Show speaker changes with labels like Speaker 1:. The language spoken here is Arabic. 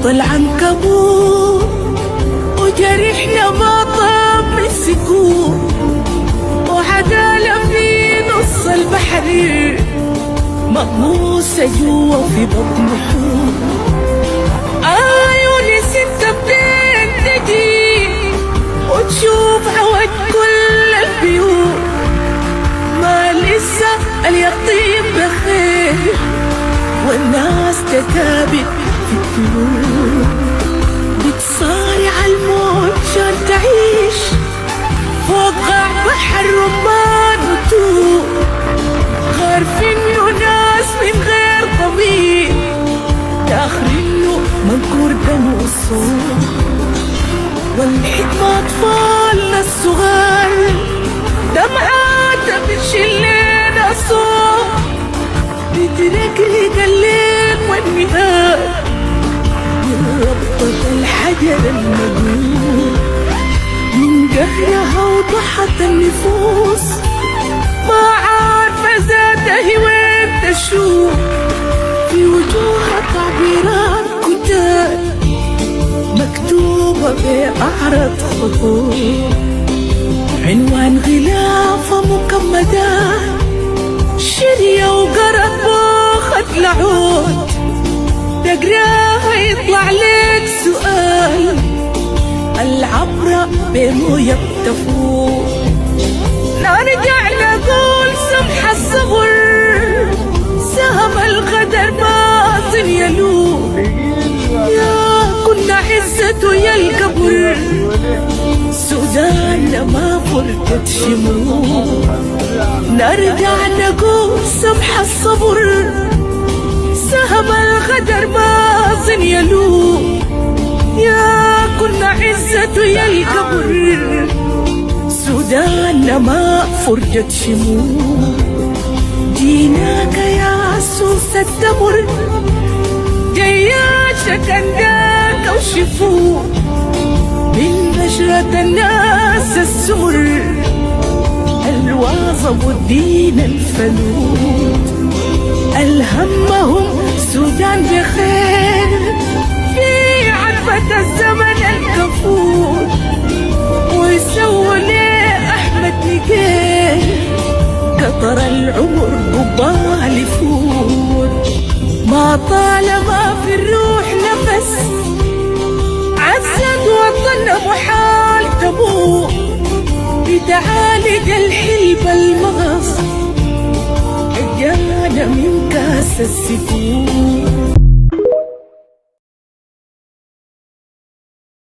Speaker 1: خط العنكبوت وجرحنا ما طاب من سكون وعدالة في نص البحر مغموسة جوا في بطن حوت. عيوني ستة بدين تجي وتشوف عود كل البيوت، ما لسه اليقين بخير والناس تتابع في الطيور، بتصارع الموت عشان تعيش فوق قاع بحر رمان وتوب، عارفين انه ناس من غير ضمير داخلينه منكور دم وصوت، والحكمة أطفالنا الصغار دمعات بتشيل لنا صوت، بترقلق الليل والنهار من ربطة الحجر المجنون، من قهرها وضحت النفوس ما عارفة ذاتها وين تشوف، في وجوهها تعبيرات كتاب مكتوبة بأعرض خطوط، عنوان غلافة مكمدات شرية وقرب باخد لعود، تقراها يطلع لك سؤال العبرة بموية بتفوق، نرجع نقول سمح الصبر سهم القدر باطن يلوم، يا كنا عزته يا القبر سودان ما فرقت شموع، نرجع نقول سمح الصبر سهم القدر باطن يلوم، يا كنا عزته يا القبر سودان ما فرقت شموع، جيناك يا سوس التمر جياشك انداك وشفوع، من بشرة الناس السمر الواظب والدين الفلوت، الهمهم سودان بخير في عرفة الزمن الكفور، ويسووا ليه أحمد نجيل قطر العمر قبال يفوت، ما طالما في الروح نفس عزت وطن محال تموت، بتعالج الحلب المغص جانا من كاس السكون.